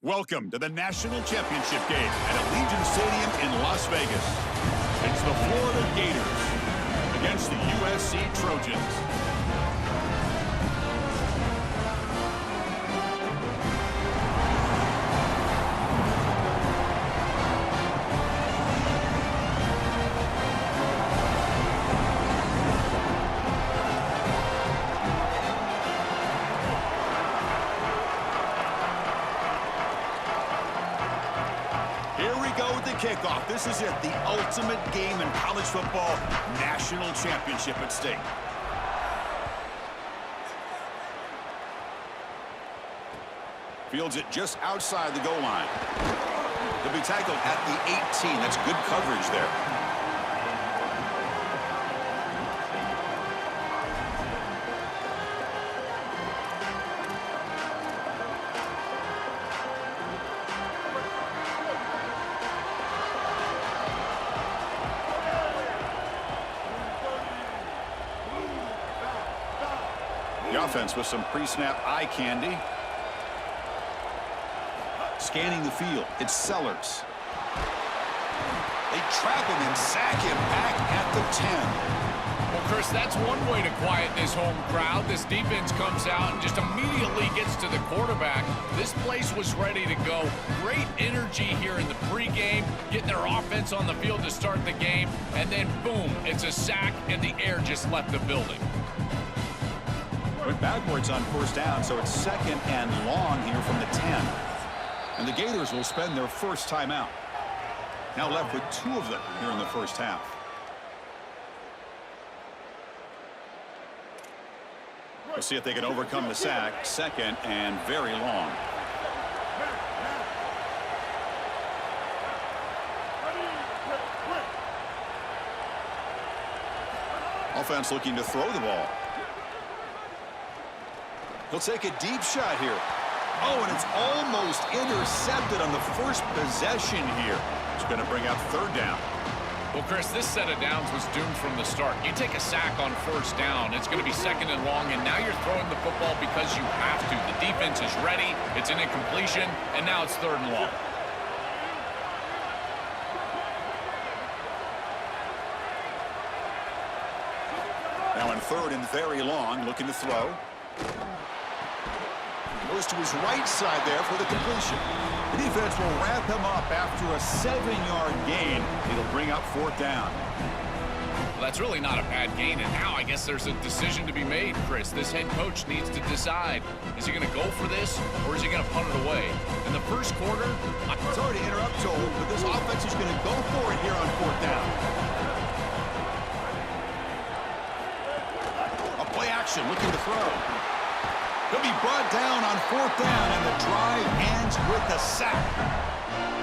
Welcome to the National Championship game at Allegiant Stadium in Las Vegas. It's the Florida Gators against the USC Trojans. Kickoff. This is it, the ultimate game in college football, national championship at stake. Fields it just outside the goal line. He'll be tackled at the 18. That's good coverage there. The offense with some pre-snap eye candy. Scanning the field, it's Sellers. They trap him and sack him back at the 10. Well, Chris, that's one way to quiet this home crowd. This defense comes out and just immediately gets to the quarterback. This place was ready to go. Great energy here in the pregame, getting their offense on the field to start the game, and then boom, it's a sack and the air just left the building. Went backwards on first down, so it's second and long here from the 10. And the Gators will spend their first timeout. Now left with 2 of them here in the first half. We'll see if they can overcome the sack. Second and very long. Offense looking to throw the ball. He'll take a deep shot here. Oh, and it's almost intercepted on the first possession here. It's going to bring out third down. Well, Chris, this set of downs was doomed from the start. You take a sack on first down, it's going to be second and long, and now you're throwing the football because you have to. The defense is ready, it's an incompletion, and now it's third and long. Now in third and very long, looking to throw. Goes to his right side there for the completion. The defense will wrap him up after a 7-yard gain. It'll bring up fourth down. Well, that's really not a bad gain, and now I guess there's a decision to be made, Chris. This head coach needs to decide. Is he going to go for this, or is he going to punt it away? In the first quarter, sorry to interrupt, Joel, but this offense is going to go for it here on fourth down. A play action, looking to throw. He'll be brought down on fourth down, and the drive ends with a sack.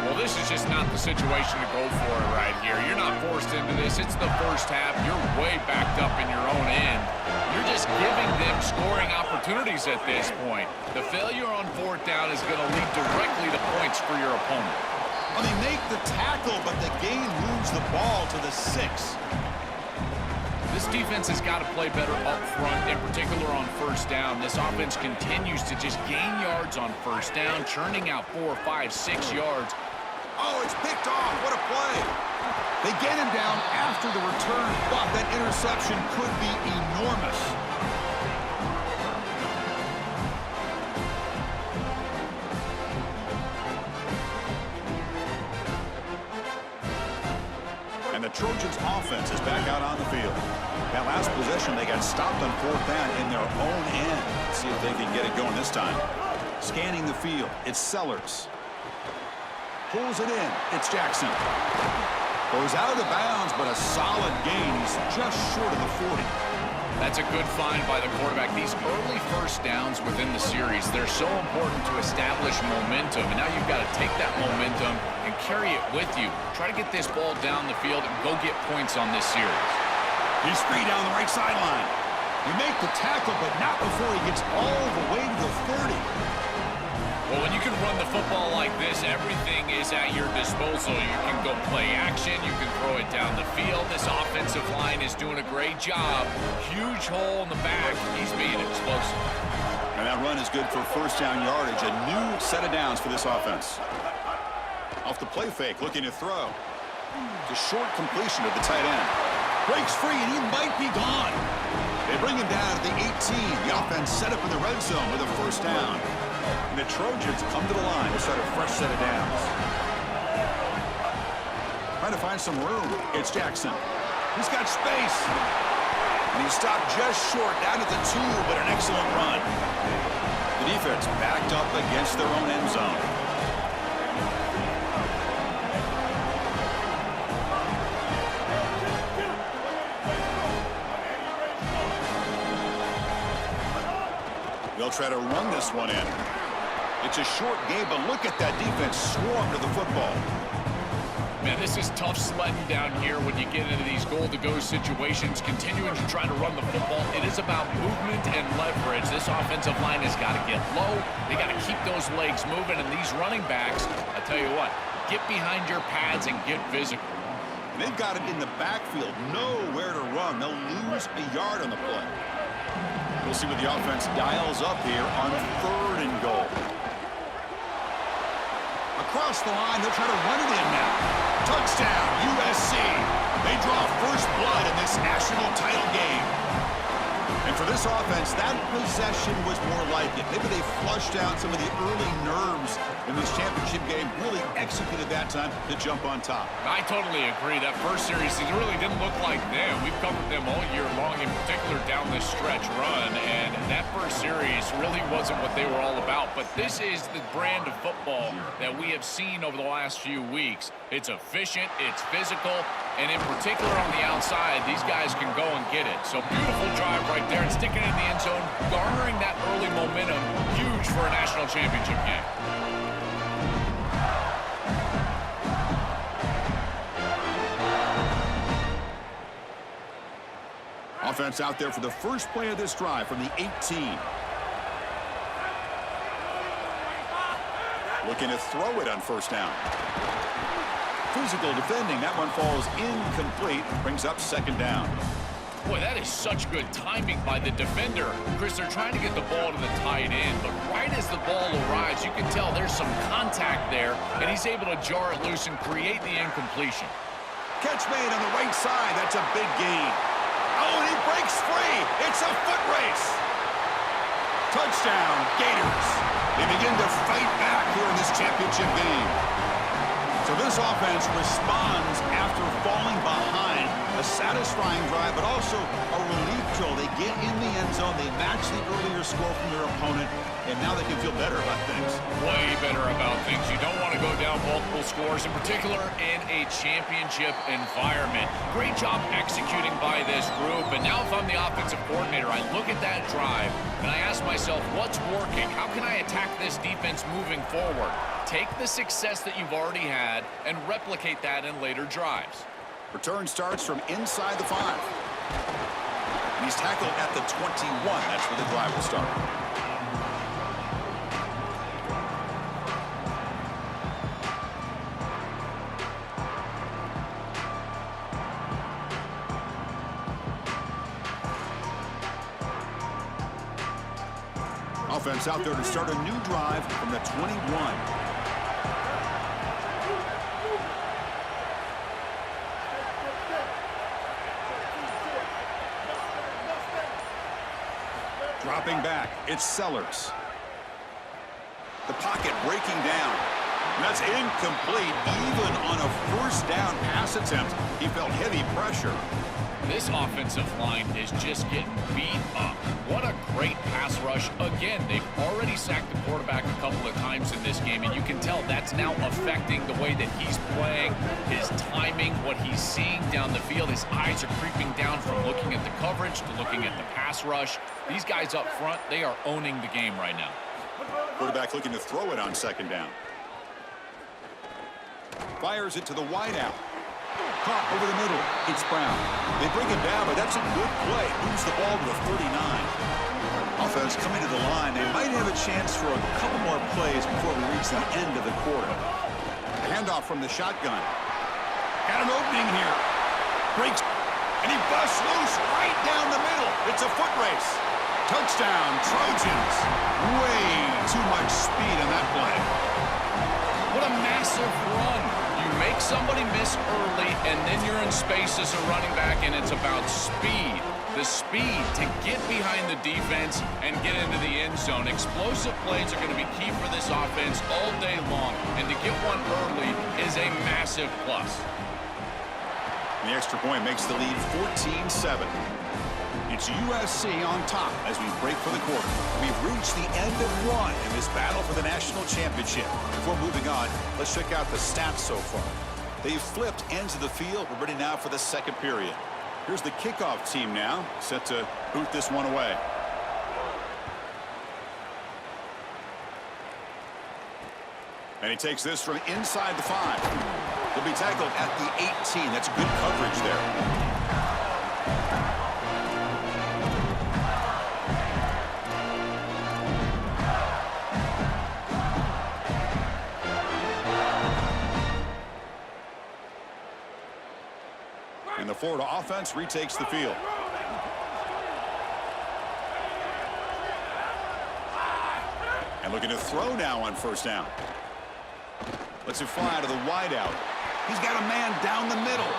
Well, this is just not the situation to go for it right here. You're not forced into this. It's the first half. You're way backed up in your own end. You're just giving them scoring opportunities at this point. The failure on fourth down is going to lead directly to points for your opponent. Well, they make the tackle, but the gain moves the ball to the 6. This defense has got to play better up front, in particular on first down. This offense continues to just gain yards on first down, churning out 4, 5, 6 yards. Oh, it's picked off. What a play. They get him down after the return, but that interception could be enormous. And the Trojans' offense is back out on the field. That last possession, they got stopped on fourth down in their own end. Let's see if they can get it going this time. Scanning the field, it's Sellers. Pulls it in, it's Jackson. Goes out of bounds, but a solid gain. He's just short of the 40. That's a good find by the quarterback. These early first downs within the series, they're so important to establish momentum. And now you've got to take that momentum and carry it with you. Try to get this ball down the field and go get points on this series. He's free down the right sideline. You make the tackle, but not before he gets all the way to the 30. Well, when you can run the football like this, everything is at your disposal. You can go play action. You can throw it down the field. This offensive line is doing a great job. Huge hole in the back. He's being explosive. And that run run is good for first down yardage. A new set of downs for this offense. Off the play fake, looking to throw. The short completion of the tight end. Breaks free, and he might be gone. They bring him down at the 18. The offense set up in the red zone with a first down. And the Trojans come to the line to start a fresh set of downs. Trying to find some room. It's Jackson. He's got space. And he stopped just short down at the 2, but an excellent run. The defense backed up against their own end zone. They'll try to run this one in. It's a short game, but look at that defense swarm to the football. Man, this is tough sledding down here when you get into these goal-to-go situations, continuing to try to run the football. It is about movement and leverage. This offensive line has got to get low. They got to keep those legs moving, and these running backs, I tell you what, get behind your pads and get physical. They've got it in the backfield, nowhere to run. They'll lose a yard on the play. We'll see what the offense dials up here on 3rd and goal. Across the line, they'll try to run it in now. Touchdown, USC. They draw first blood in this national title game. And for this offense, that possession was more like it. Maybe they flushed out some of the early nerves in this championship game, really executed that time to jump on top. I totally agree. That first series, it really didn't look like them. We've covered them all year long, in particular down this stretch run, and that first series really wasn't what they were all about. But this is the brand of football that we have seen over the last few weeks. It's efficient, it's physical, and in particular on the outside, these guys can go and get it. So beautiful drive right there and sticking it in the end zone, garnering that early momentum, huge for a national championship game. Offense out there for the first play of this drive from the 18. Looking to throw it on first down. Physical defending. That one falls incomplete. Brings up 2nd down. Boy, that is such good timing by the defender. Chris, they're trying to get the ball to the tight end, but right as the ball arrives, you can tell there's some contact there, and he's able to jar it loose and create the incompletion. Catch made on the right side. That's a big gain. Oh, and he breaks free. It's a foot race. Touchdown, Gators. They begin to fight back here in this championship game. So this offense responds after falling behind. A satisfying drive, but also a relief throw. They get in the end zone. They match the earlier score from their opponent, and now they can feel better about things. Way better about things. You don't want to go down multiple scores, in particular in a championship environment. Great job executing by this group, and now if I'm the offensive coordinator, I look at that drive, and I ask myself, what's working? How can I attack this defense moving forward? Take the success that you've already had and replicate that in later drives. Return starts from inside the 5. And he's tackled at the 21. That's where the drive will start. Offense out there to start a new drive from the 21. Dropping back, it's Sellers. The pocket breaking down. That's incomplete. Even on a first down pass attempt, he felt heavy pressure. This offensive line is just getting beat up. What a great pass rush. Again, they've already sacked the quarterback a couple of times in this game, and you can tell that's now affecting the way that he's playing, his timing, what he's seeing down the field. His eyes are creeping down from looking at the coverage to looking at the pass rush. These guys up front, they are owning the game right now. Quarterback looking to throw it on 2nd down. Fires it to the wideout. Caught over the middle. It's Brown. They bring him down, but that's a good play. Moves the ball to the 39. Offense coming to the line. They might have a chance for a couple more plays before we reach the end of the quarter. The handoff from the shotgun. Got an opening here. Breaks, and he busts loose right down the middle. It's a foot race. Touchdown, Trojans. Way massive run. You make somebody miss early, and then you're in space as a running back, and it's about speed. The speed to get behind the defense and get into the end zone. Explosive plays are going to be key for this offense all day long, and to get one early is a massive plus. The extra point makes the lead 14-7. It's USC on top as we break for the quarter. We've reached the end of one in this battle for the national championship. Before moving on, let's check out the stats so far. They've flipped ends of the field. We're ready now for the second period. Here's the kickoff team now, set to boot this one away. And he takes this from inside the 5. He'll be tackled at the 18. That's good coverage there. And the Florida offense retakes the field. And looking to throw now on first down. Lets it fly to the wideout. He's got a man down the middle.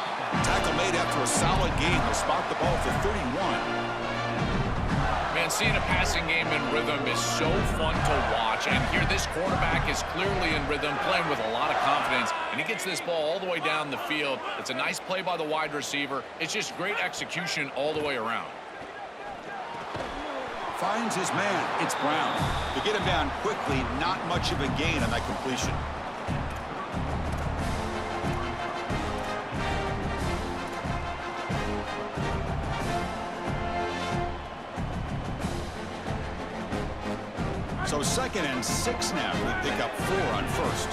Tackle made after a solid gain. They'll spot the ball for 31. Man, seeing a passing game in rhythm is so fun to watch. And here this quarterback is clearly in rhythm, playing with a lot of confidence. And he gets this ball all the way down the field. It's a nice play by the wide receiver. It's just great execution all the way around. Finds his man. It's Brown. To get him down quickly, not much of a gain on that completion. So 2nd and 6 now. We pick up 4 on first.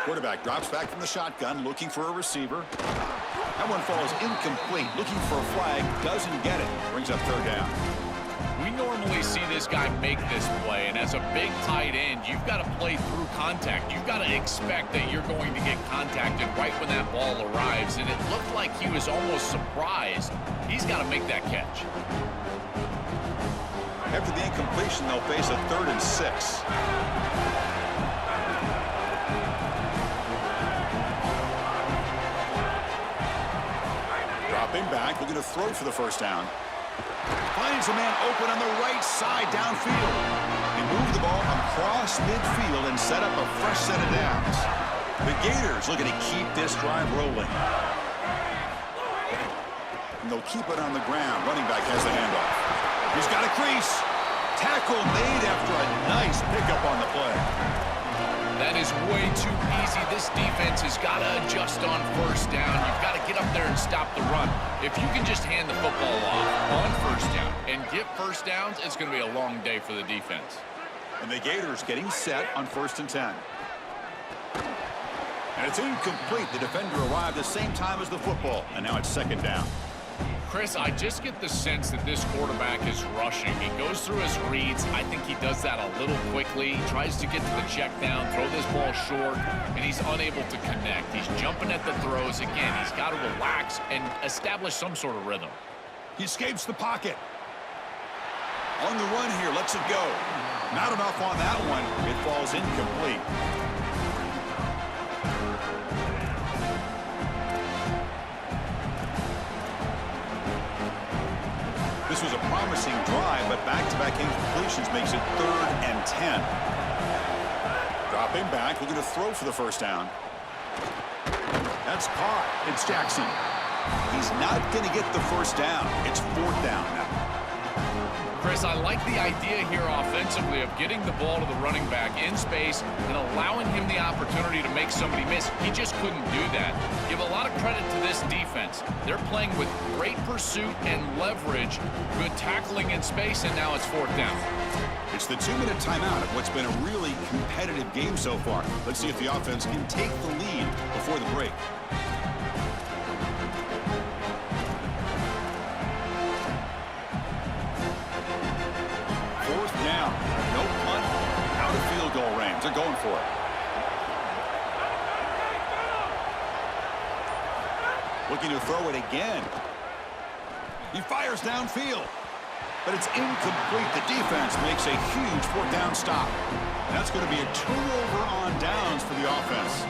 Quarterback drops back from the shotgun, looking for a receiver. That one falls incomplete. Looking for a flag, doesn't get it. Brings up 3rd down. We normally see this guy make this play, and as a big tight end, you've got to play through contact. You've got to expect that you're going to get contacted right when that ball arrives, and it looked like he was almost surprised. He's got to make that catch. After the incompletion, they'll face a 3rd and 6. Dropping back, looking to throw for the first down. Finds a man open on the right side downfield. He moved the ball across midfield and set up a fresh set of downs. The Gators looking to keep this drive rolling. And they'll keep it on the ground. Running back has the handoff. He's got a crease. Tackle made after a nice pickup on the play. That is way too easy. This defense has got to adjust on first down. You've got to get up there and stop the run. If you can just hand the football off on first down and get first downs, it's going to be a long day for the defense. And the Gators getting set on 1st and 10. And it's incomplete. The defender arrived the same time as the football. And now it's 2nd down. Chris, I just get the sense that this quarterback is rushing. He goes through his reads. I think he does that a little quickly. He tries to get to the check down, throw this ball short, and he's unable to connect. He's jumping at the throws. Again, he's got to relax and establish some sort of rhythm. He escapes the pocket. On the run here, lets it go. Not enough on that one. It falls incomplete. This was a promising drive, but back-to-back incompletions makes it 3rd and 10. Dropping back, looking to throw for the first down. That's caught. It's Jackson. He's not going to get the first down. It's 4th down now. Chris, I like the idea here offensively of getting the ball to the running back in space and allowing him the opportunity to make somebody miss. He just couldn't do that. Give a lot of credit to this defense. They're playing with great pursuit and leverage, good tackling in space, and now it's 4th down. It's the 2-minute timeout of what's been a really competitive game so far. Let's see if the offense can take the lead before the break. They're going for it. Looking to throw it again. He fires downfield. but it's incomplete. The defense makes a huge fourth down stop. And that's going to be a turnover on downs for the offense.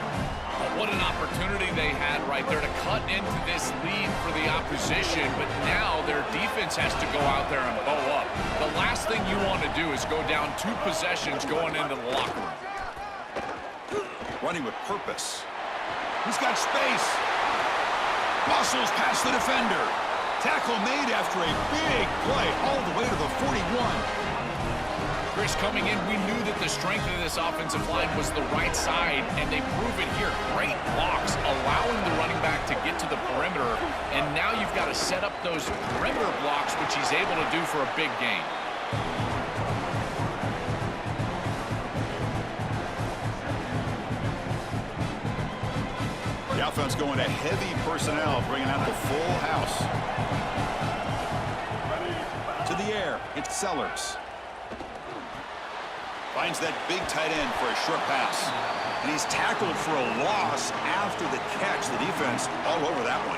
What an opportunity they had right there to cut into this lead for the opposition, but now their defense has to go out there and bow up. The last thing you want to do is go down 2 possessions going into the locker room. Running with purpose. He's got space. Muscles past the defender. Tackle made after a big play all the way to the 41. Chris, coming in, we knew that the strength of this offensive line was the right side, and they prove it here. Great blocks, allowing the running back to get to the perimeter, and now you've got to set up those perimeter blocks, which he's able to do for a big gain. The offense going to heavy personnel, bringing out the full house. To the air, it's Sellers. Finds that big tight end for a short pass. And he's tackled for a loss after the catch. The defense all over that one.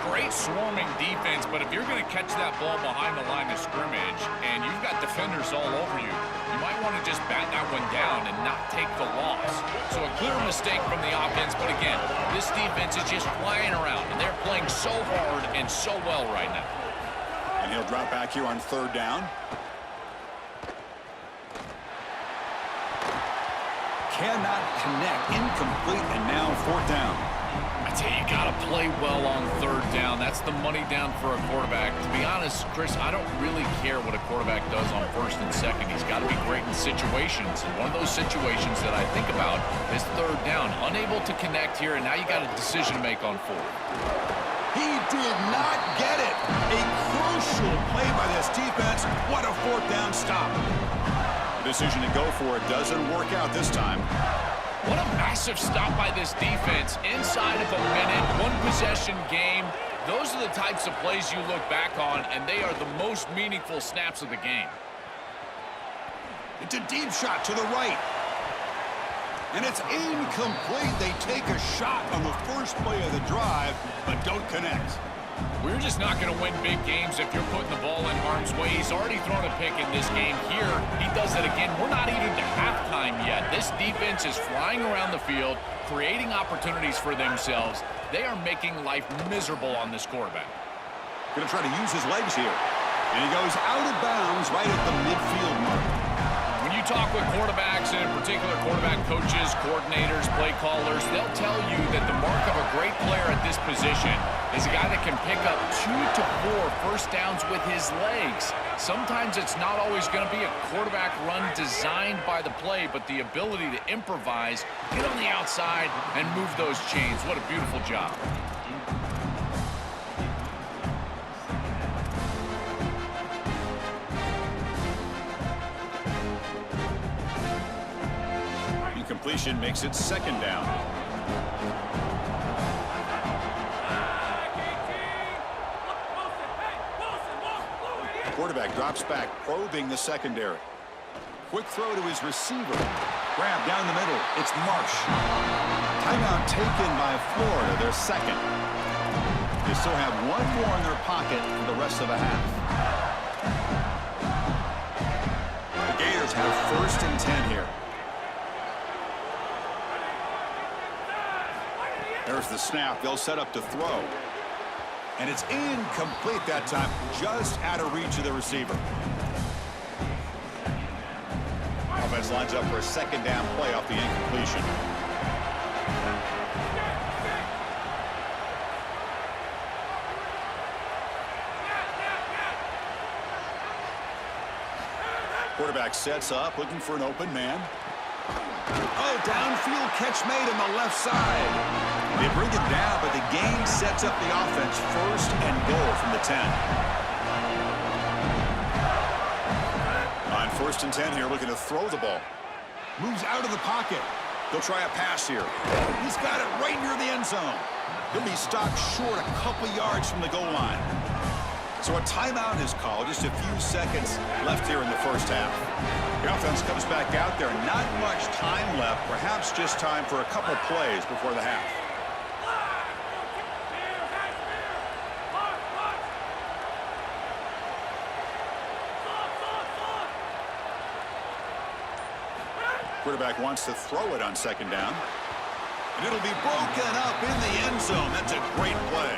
Great swarming defense, but if you're going to catch that ball behind the line of scrimmage and you've got defenders all over you, you might want to just bat that one down and not take the loss. So a clear mistake from the offense, but again, this defense is just flying around, and they're playing so hard and so well right now. And he'll drop back here on third down. Cannot connect, incomplete, and now fourth down. I tell you, you got to play well on third down. That's the money down for a quarterback. To be honest, Chris, I don't really care what a quarterback does on first and second. He's got to be great in situations. And one of those situations that I think about is third down. Unable to connect here, and now you got a decision to make on fourth. He did not get it. A crucial play by this defense. What a fourth down stop. The decision to go for it doesn't work out this time. What a massive stop by this defense. Inside of a minute, 1 possession game. Those are the types of plays you look back on, and they are the most meaningful snaps of the game. It's a deep shot to the right. And it's incomplete. They take a shot on the first play of the drive, but don't connect. We're just not going to win big games if you're putting the ball in harm's way. He's already thrown a pick in this game. Here, he does it again. We're not even to halftime yet. This defense is flying around the field, creating opportunities for themselves. They are making life miserable on this quarterback. Going to try to use his legs here. And he goes out of bounds right at the midfield mark. When you talk with quarterbacks, and in particular quarterback coaches, coordinators, play callers, they'll tell you that the mark of a great player at this position is a guy that can pick up 2 to 4 first downs with his legs. Sometimes it's not always going to be a quarterback run designed by the play, but the ability to improvise, get on the outside, and move those chains. What a beautiful job. Incompletion makes it second down. Quarterback drops back, probing the secondary. Quick throw to his receiver. Grab down the middle. It's Marsh. Timeout taken by Florida, their second. They still have 1 more in their pocket for the rest of the half. The Gators have first and 10 here. There's the snap. They'll set up to throw. And it's incomplete that time, just out of reach of the receiver. Offense lines up for a second down play off the incompletion. Quarterback sets up, looking for an open man. Oh, downfield catch made on the left side. They bring it down, but the gain sets up the offense first and goal from the 10. On first and 10 here, looking to throw the ball. Moves out of the pocket. They'll try a pass here. He's got it right near the end zone. He'll be stopped short a couple yards from the goal line. So a timeout is called. Just a few seconds left here in the first half. The offense comes back out there. Not much time left. Perhaps just time for a couple plays before the half. Quarterback wants to throw it on second down. And it'll be broken up in the end zone. That's a great play.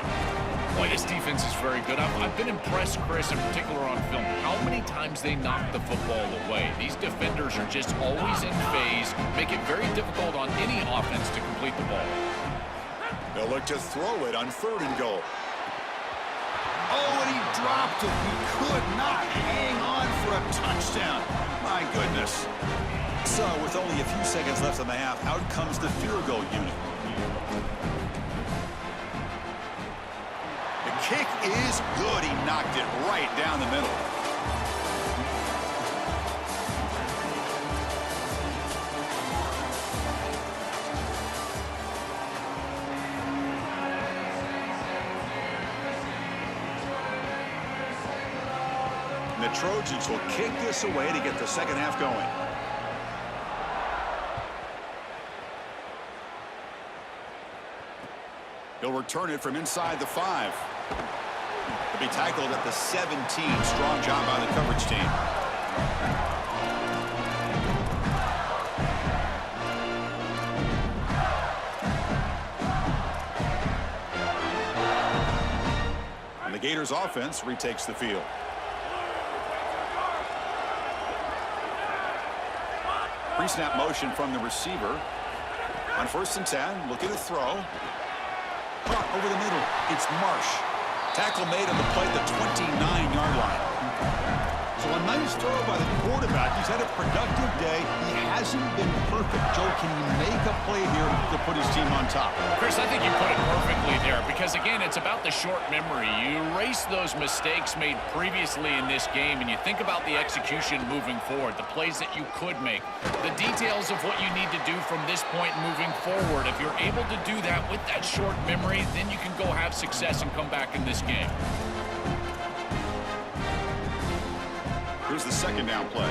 Boy, this defense is very good. I've been impressed, Chris, in particular on film, how many times they knock the football away. These defenders are just always in phase, make it very difficult on any offense to complete the ball. They'll look to throw it on 3rd and goal. Oh, and he dropped it. He could not hang on for a touchdown. My goodness. So, with only a few seconds left in the half, out comes the field goal unit. The kick is good. He knocked it right down the middle. And the Trojans will kick this away to get the second half going. He'll return it from inside the 5. He'll be tackled at the 17. Strong job by the coverage team. And the Gators offense retakes the field. Pre-snap motion from the receiver. On 1st and 10, looking to throw. Caught over the middle. It's Marsh. Tackle made on the play at the 29-yard line. So a nice throw by the quarterback. He's had a productive day. He hasn't been perfect. Joe, can he make a play here to put his team on top? Chris, I think you put it perfectly there because, again, it's about the short memory. You erase those mistakes made previously in this game, and you think about the execution moving forward, the plays that you could make, the details of what you need to do from this point moving forward. If you're able to do that with that short memory, then you can go have success and come back in this game. Here's the second down play.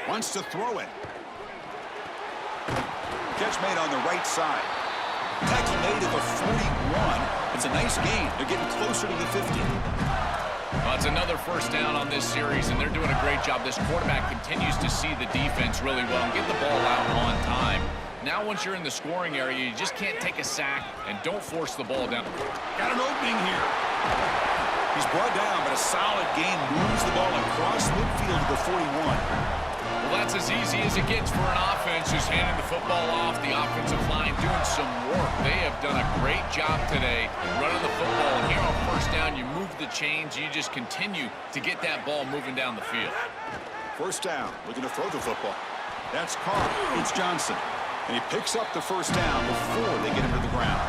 Wants to throw it. Catch made on the right side. Tackle made at the 41. It's a nice gain. They're getting closer to the 50. Well, it's another first down on this series, and they're doing a great job. This quarterback continues to see the defense really well and get the ball out on time. Now, once you're in the scoring area, you just can't take a sack and don't force the ball down. Got an opening here. He's brought down, but a solid gain moves the ball across midfield to the 41. Well, that's as easy as it gets for an offense who's handing the football off. The offensive line doing some work. They have done a great job today running the football. And here on 1st down, you move the chains. You just continue to get that ball moving down the field. 1st down, looking to throw the football. That's Carr. It's Johnson. And he picks up the 1st down before they get him to the ground.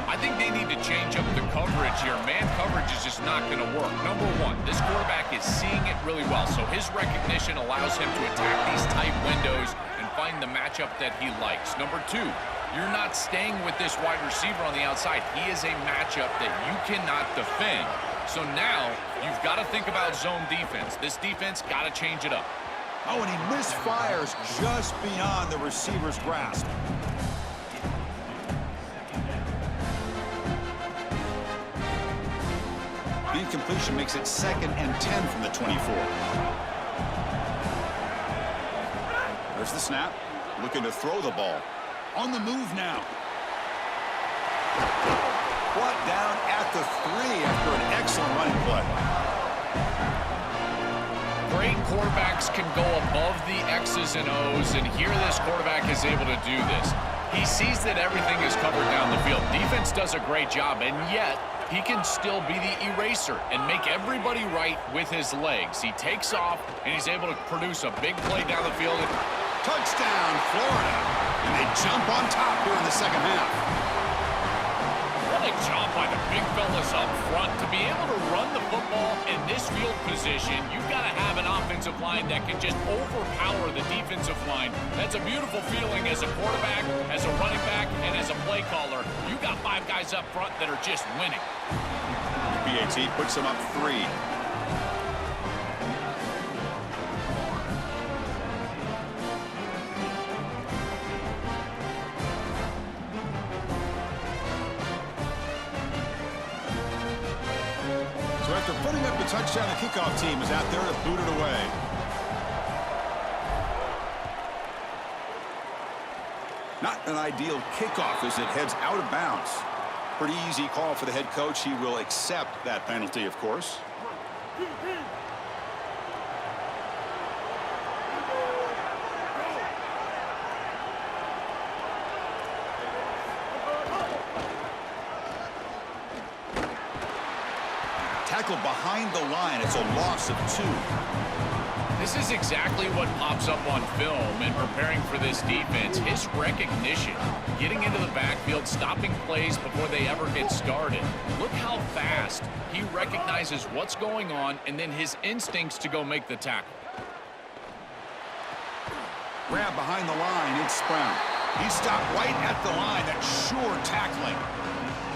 I think they need to change up the coverage here. Man coverage is just not going to work. Number one, this quarterback is seeing it really well, so his recognition allows him to attack these tight windows and find the matchup that he likes. Number two, you're not staying with this wide receiver on the outside. He is a matchup that you cannot defend. So now you've got to think about zone defense. This defense got to change it up. Oh, and he misfires just beyond the receiver's grasp. The incompletion makes it 2nd and 10 from the 24. There's the snap. Looking to throw the ball. On the move now. Brought down at the 3 after an excellent running play. Great quarterbacks can go above the X's and O's, and here this quarterback is able to do this. He sees that everything is covered down the field. Defense does a great job, and yet he can still be the eraser and make everybody right with his legs. He takes off, and he's able to produce a big play down the field. Touchdown, Florida. And they jump on top here in the second half. What a job by the big fellas up front. To be able to run the football in this field position, you've got to have an offensive line that can just overpower the defensive line. That's a beautiful feeling as a quarterback, as a running back, and as a play caller. You got 5 guys up front that are just winning. PAT puts them up 3. After putting up the touchdown, the kickoff team is out there to boot it away. Not an ideal kickoff as it heads out of bounds. Pretty easy call for the head coach. He will accept that penalty, of course. Tackled behind the line. It's a loss of 2. This is exactly what pops up on film in preparing for this defense. His recognition, getting into the backfield, stopping plays before they ever get started. Look how fast he recognizes what's going on and then his instincts to go make the tackle. Grab behind the line. It's Brown. He stopped right at the line. That's sure tackling.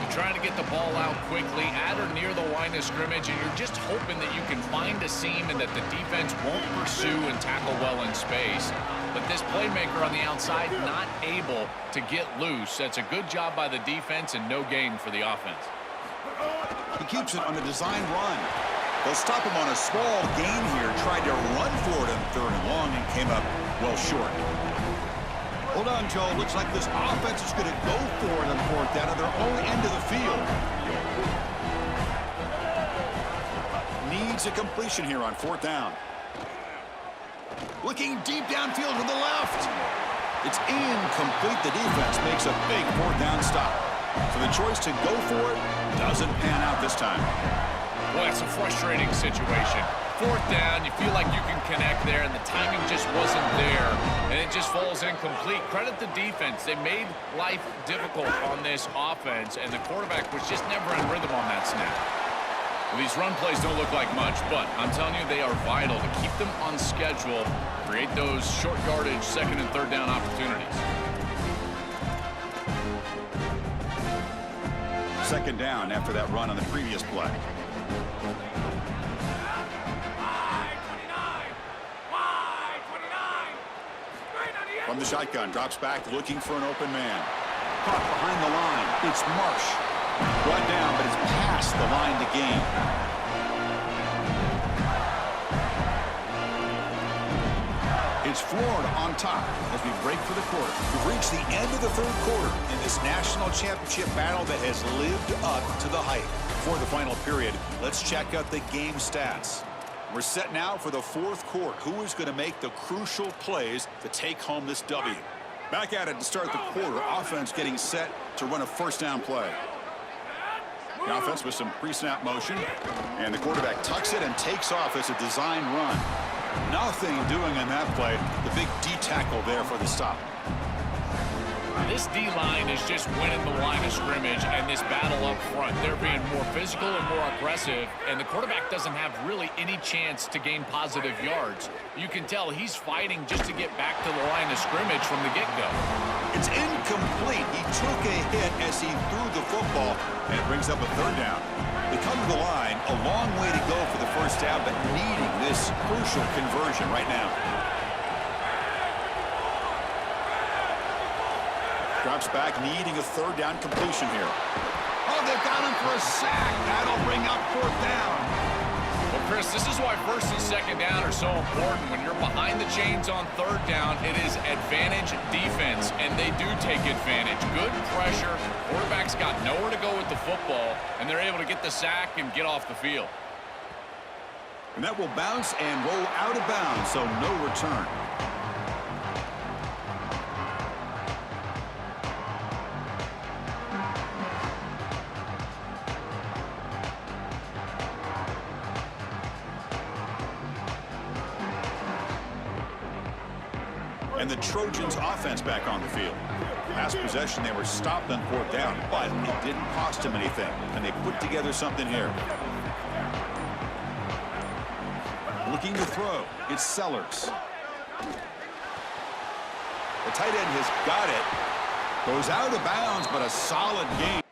You're trying to get the ball out quickly at or near the line of scrimmage, and you're just hoping that you can find a seam and that the defense won't pursue and tackle well in space. But this playmaker on the outside not able to get loose. That's a good job by the defense and no gain for the offense. He keeps it on a design run. They'll stop him on a small gain here. Tried to run for it on 3rd and long and came up well short. Hold on, Joe. Looks like this offense is going to go for it on 4th down at their own end of the field. Needs a completion here on 4th down. Looking deep downfield to the left. It's incomplete. The defense makes a big 4th down stop. So the choice to go for it doesn't pan out this time. Boy, it's a frustrating situation. 4th down, you feel like you can connect there, and the timing just wasn't there, and it just falls incomplete. Credit the defense. They made life difficult on this offense, and the quarterback was just never in rhythm on that snap. Well, these run plays don't look like much, but I'm telling you, they are vital to keep them on schedule, create those short yardage 2nd and 3rd down opportunities. 2nd down after that run on the previous play. From the shotgun, drops back, looking for an open man. Caught behind the line. It's Marsh. Brought down, but it's past the line to gain. It's Florida on top as we break for the quarter. We've reached the end of the 3rd quarter in this national championship battle that has lived up to the hype. For the final period, let's check out the game stats. We're set now for the 4th quarter. Who is going to make the crucial plays to take home this W? Back at it to start the quarter. Offense getting set to run a 1st down play. The offense with some pre-snap motion. And the quarterback tucks it and takes off as a design run. Nothing doing on that play. The big D tackle there for the stop. This D-line is just winning the line of scrimmage and this battle up front. They're being more physical and more aggressive, and the quarterback doesn't have really any chance to gain positive yards. You can tell he's fighting just to get back to the line of scrimmage from the get-go. It's incomplete. He took a hit as he threw the football, and it brings up a 3rd down. They come to the line, a long way to go for the 1st down, but needing this crucial conversion right now. Drops back, needing a 3rd down completion here. Oh, they've got him for a sack. That'll bring up 4th down. Well, Chris, this is why 1st and 2nd down are so important. When you're behind the chains on 3rd down, it is advantage defense, and they do take advantage. Good pressure. Quarterback's got nowhere to go with the football, and they're able to get the sack and get off the field. And that will bounce and roll out of bounds, so no return. And the Trojans offense back on the field. Last possession, they were stopped on 4th down, but it didn't cost them anything. And they put together something here. Looking to throw. It's Sellers. The tight end has got it. Goes out of bounds, but a solid gain.